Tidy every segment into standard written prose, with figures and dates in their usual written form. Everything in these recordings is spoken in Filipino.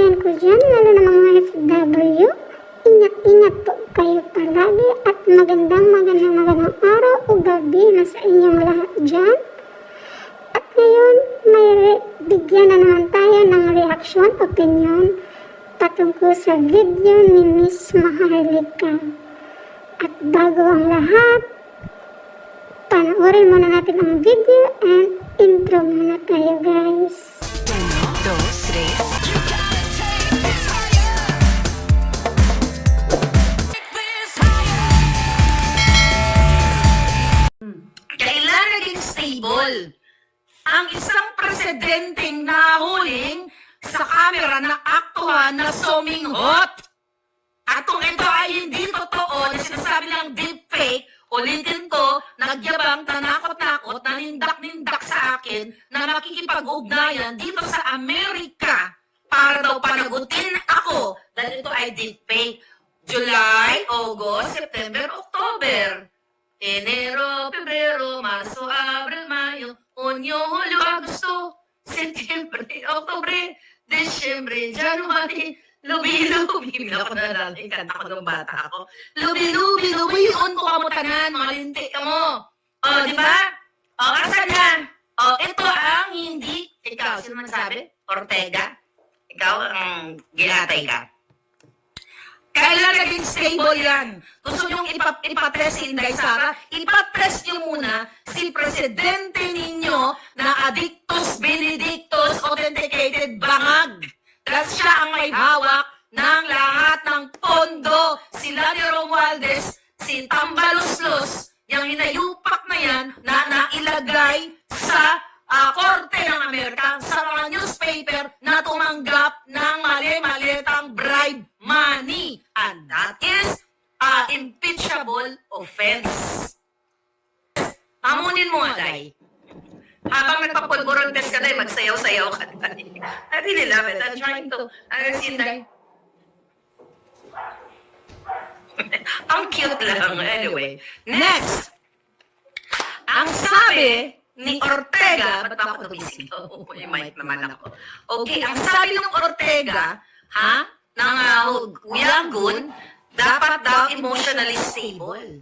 kababayan ko dyan, lalo na mga FW, ingat-ingat po kayo palagi at magandang araw o gabi na sa inyong lahat dyan. At ngayon, bigyan na naman tayo ng reaksyon, opinion, patungkol sa video ni Miss Maharlika. At bago ang lahat, panoorin muna natin ang video and intro muna tayo, guys. 1, 2, 3. Kailan naging stable ang isang presidenteng nahuling sa kamera na aktuhan na soming hot? At kung ito ay hindi totoo na sinasabi ng deepfake, ulitin ko, nagyabang, nanakot-nakot, nanindak-nindak sa akin na makikipag-ugnayan dito sa Amerika para daw panagutin ako dahil ito ay deepfake. July, August, September, October. Enero, Pebrero, Marso, Abril, Mayo, Hunyo, Hulyo, Agosto, September, Oktobre, Desyembre, January, Lubi-lubi. Bila ko nalala yung kanta ko nung bata ako. Lubi-lubi, lubi-on ko kamutanan, mga linti ka mo. O, di ba? O, asan na? O, ito ang hindi, ikaw, sino man sabi? Ortega? Ikaw ang ginatay ka. Kailan naging stable yan? Gusto nyong ipapress si Inday Sara? Ipapress nyo muna si presidente ninyo na Adictus Benedictus Authenticated Bangag. Dahil siya ang may hawak ng lahat ng pondo. Si Lani Romualdez, si Tambaluslos, yung hinayupak na yan na nailagay sa Korte ng Amerika, sa mga newspaper na tumanggap ng mali-malitang bribe money. And that is impeachable offense. Amunin mo, Aday. Habang nagpapulburon test ka, Day, magsayaw-sayaw ka. I really love it. I'm trying to understand, Day. Ang cute lang. Anyway. Next. Ang sabi ni Ortega, ba't ako nagising? May mic naman ako. Okay, ang sabi ng Ortega, ng Wilangun, dapat daw emotionally stable.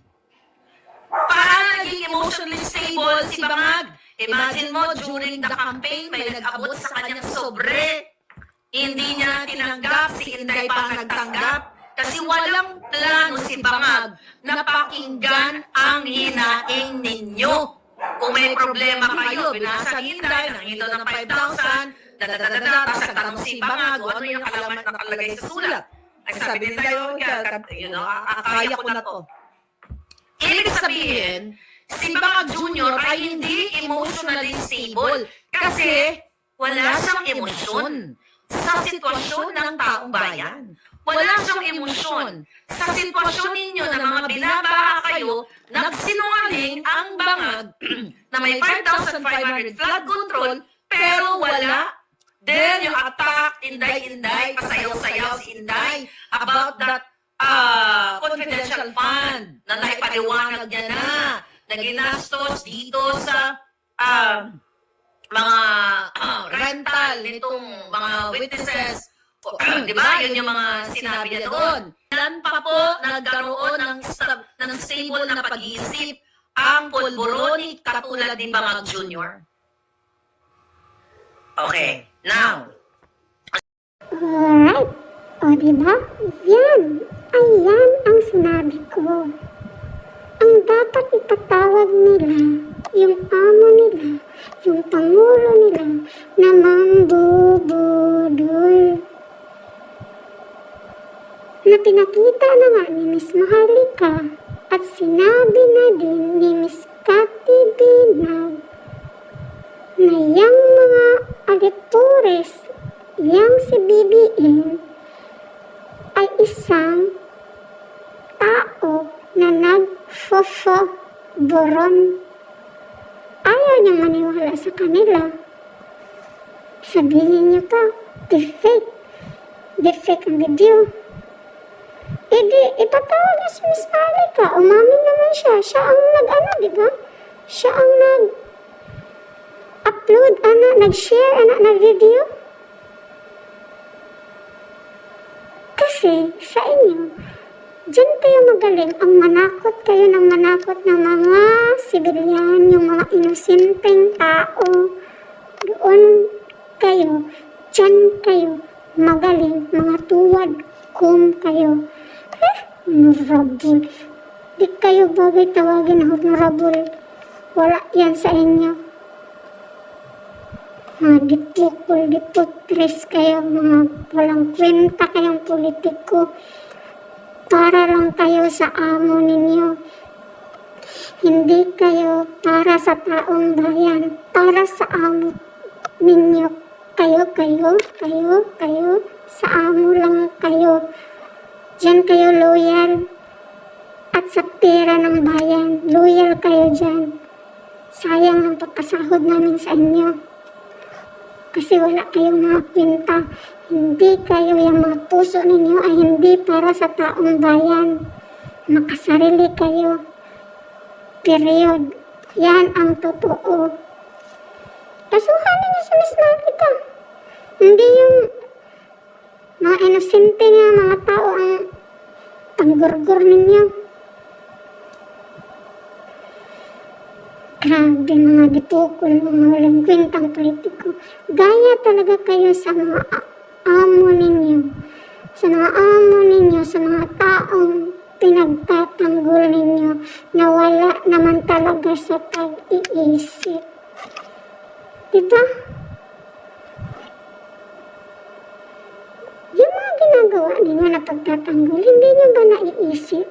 Paano naging emotionally stable si Bangag? Imagine mo, during the campaign, may nag-abot sa kanyang sobre. Hindi niya tinanggap, si Inday pa nagtanggap. Kasi walang plano si Bangag na pakinggan ang hinaing ninyo. Kung may problema kayo, binasag Inday, nangindo ng 5,000, tapos nagtanong si Bangag, ano yung alamat na nakalagay sa sulat? Ay sabi ni Inday, kaya ko na to. Ibig sabihin, si Bangag Jr. ay hindi emotionally stable kasi wala siyang emosyon sa sitwasyon ng taong bayan. Wala siyang emosyon sa sitwasyon ninyo na mga binabaha kayo, nagsinungaling ang Bangag na may 5,500 flood control pero wala. Then you attack Inday, pasayaw-sayaw si Inday about that confidential fund na naipaliwanag niya na ginastos dito sa mga rental nitong mga witnesses. Di ba? Yun yung mga sinabi niya doon. Ilan pa po nagkaroon ng stable na pag-iisip ang Polboroni katulad ni Bangag Jr.? Okay, now. Alright. O, diba? Yan. Ayan ang sinabi ko. Ang dapat ipatawag nila, yung amo nila, yung pangulo nila, na mambubudol. Na pinakita na nga ni Miss Maharlika at sinabi na din ni Miss Cathy Binag na yang mga auditores, yang si BBM, ay isang tao na nag-boron. Ayaw niyang maniwala sa kanila. Sabihin niyo pa, defake ang video. Ipatawag niya si Miss Maharlika. Umamin naman siya. Siya ang diba? Siya ang nag-upload, nag-share, na video. Kasi sa inyo, diyan kayo magaling. Ang manakot kayo ng manakot ng mga sibilyan, yung mga inosenteng tao. Doon kayo, diyan kayo magaling. Mga tuwad kum kayo. Honorable. Di kayo bagay tawagin na honorable. Wala yan sa inyo. Mga diputres kayo, mga walang kwenta kayong politiko. Para lang kayo sa amo ninyo. Hindi kayo para sa taong bayan. Para sa amo ninyo. Kayo, sa amo lang kayo. Diyan kayo loyal. At sa pera ng bayan, loyal kayo dyan. Sayang ang pagkasahod namin sa inyo. Kasi wala kayong mga kwenta. Hindi kayo, yung mga puso ninyo ay hindi para sa taong bayan. Makasarili kayo. Period. Yan ang totoo. Kasuhan ninyo sa Miss Marlica. Hindi yung mga inosente nga mga tao ang panggurgur ninyo. Grabe mga ditukol, mga walang kwentang politiko. Gaya talaga kayo sa mga amo ninyo. Sa mga amo ninyo, sa mga taong pinagtatanggol ninyo na wala naman talaga sa pag-iisip. Diba? Yung mga ginagawa ninyo na pagtatanggol, hindi nyo ba naiisip?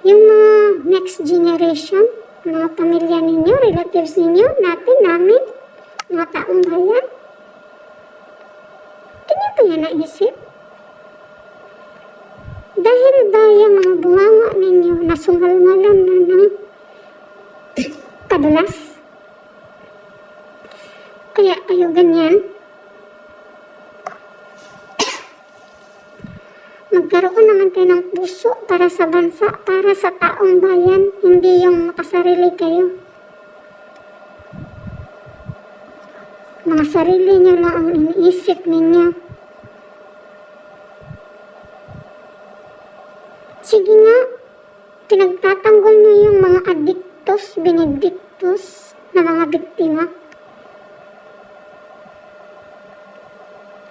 Yung mga next generation, mga pamilya ninyo, relatives ninyo, natin, namin, mga taong bayan. Hindi nyo ba yan naisip? Dahil ba yung mga bunganga ninyo nasungal-ngalan na ng kadalas? Kaya kayo ganyan? Magkaroon naman kayo ng puso para sa bansa, para sa taong bayan, hindi yung makasarili kayo. Mga sarili nyo lang ang iniisip ninyo. Sige nga, pinagtatanggol nyo yung mga adiktos, benediktos na mga biktima.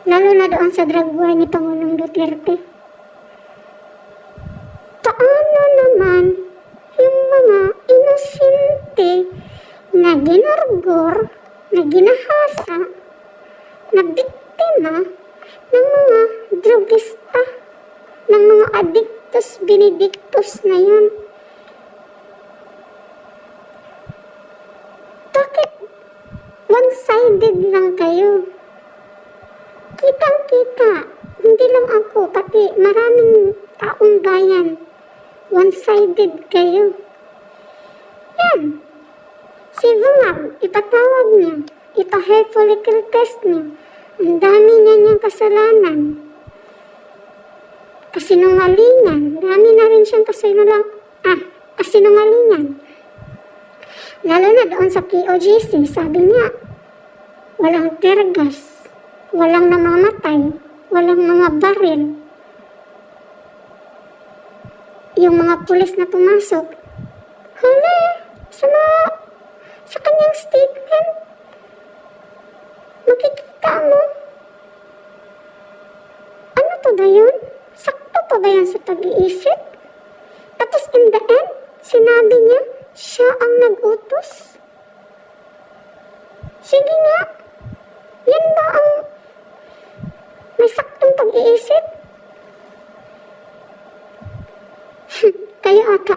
Lalo na doon sa drug war ni Pangulong Duterte. Paano naman yung mga inosente na ginurgor, na ginahasa, na biktima ng mga drugista, ng mga adiktos, benediktos na yun? Bakit one-sided lang kayo? Kitang-kita, hindi lang ako, pati maraming taong bayan. One-sided kayo. Yan. Si Vungab, ipatawag niya. Ipa-hair follicle test niya. Ang dami niya niyang kasalanan. Kasinungalingan. Dami na rin siyang kasinungalingan. Lalo na doon sa KOJC, sabi niya, walang tergas, walang namamatay, walang mga baril. Yung mga pulis na pumasok, hala, sa kanyang statement, makikita mo, ano pa ba yun? Sakto pa ba yan sa pag-iisip? Tapos in the end, sinabi niya, siya ang nag-utos. Sige nga, yan ba ang may saktong pag-iisip? Kayo ata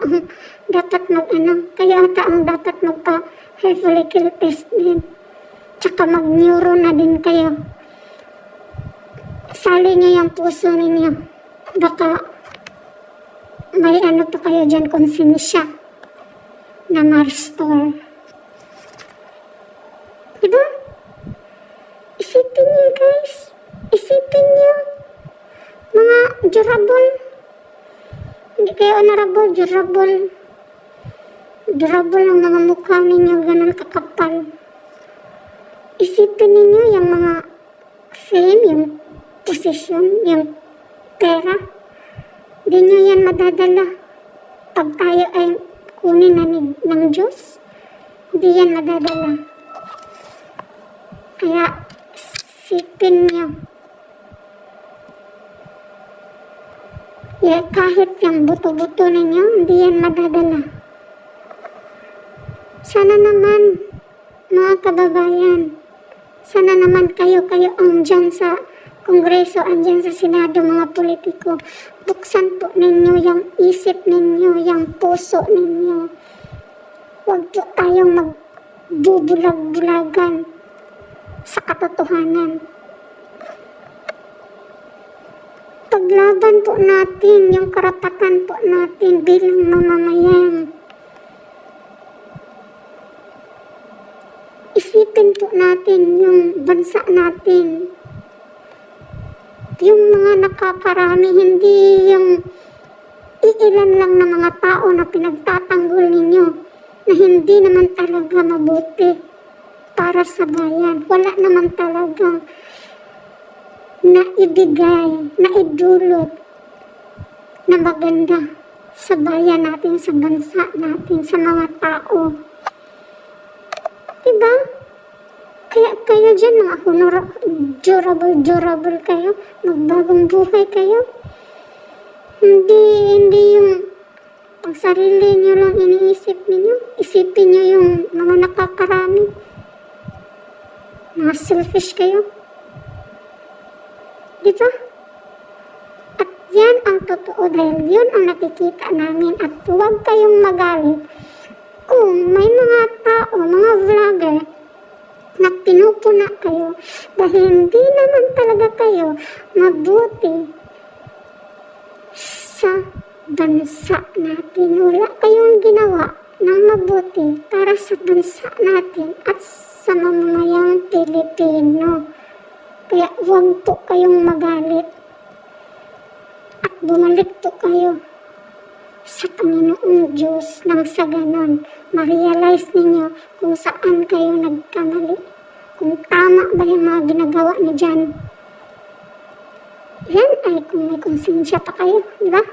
ang dapat magpa-hair follicle test din. Tsaka mag-neuro na din kayo. Sali niyo yung puso ninyo. Baka may ano pa kayo dyan, konsensya na ma-restore. Diba? Isipin niyo guys. Isipin niyo. Mga durable. Hindi kayo honorable, durable. Durable ang mga mukha ninyo, ganun kakapal. Isipin ninyo yung mga fame, yung position, yung pera. Di nyo yan madadala pag tayo ay kunin na ng Diyos. Di yan madadala. Kaya sipin nyo. Kahit yung buto-buto ninyo, hindi yan madadala. Sana naman, mga kababayan, sana naman kayo ang dyan sa Kongreso, andyan sa Senado, mga politiko, buksan po ninyo yung isip ninyo, yung puso ninyo. Huwag po tayong magbubulag-bulagan sa katotohanan. Paglaban po natin yung karapatan po natin bilang mamamayan. Isipin po natin yung bansa natin. Yung mga nakakarami, hindi yung iilan lang na mga tao na pinagtatanggol ninyo na hindi naman talaga mabuti para sa bayan. Wala naman talagang naibigay, naidulot na maganda sa bayan natin, sa bansa natin, sa mga tao. Diba? Kaya kayo dyan, mga durable kayo, magbagong buhay kayo. Hindi yung pang sarili nyo lang iniisip ninyo. Isipin nyo yung mga nakakarami. Mga selfish kayo. Diba? At yan ang totoo dahil yun ang nakikita namin. At huwag kayong magalit kung may mga tao, mga vlogger na pinupuna kayo dahil hindi naman talaga kayo mabuti sa bansa natin. Wala kayong ginawa ng mabuti para sa bansa natin at sa mamamayang Pilipino. Kaya huwag po kayong magalit at bumalik po kayo sa Panginoong Diyos nang sa ganon ma-realize ninyo kung saan kayo nagkamali, kung tama ba yung mga ginagawa niyo dyan. Yan ay kung may konsensya pa kayo, di ba?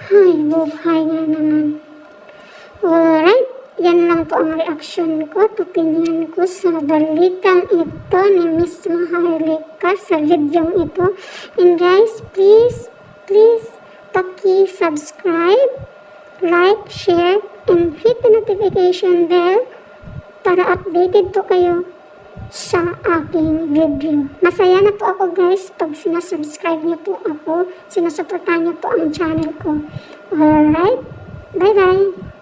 Ay, buhay nga naman. Alright, yan lang po ang reaction ko at opinion ko sa balitang ito ni Miss Maharlika sa videong ito. And guys, please paki-subscribe, like, share, and hit the notification bell para updated po kayo sa aking video. Masaya na po ako guys pag sinasubscribe niyo po ako, sinusuportahan niyo po ang channel ko. Alright, bye-bye!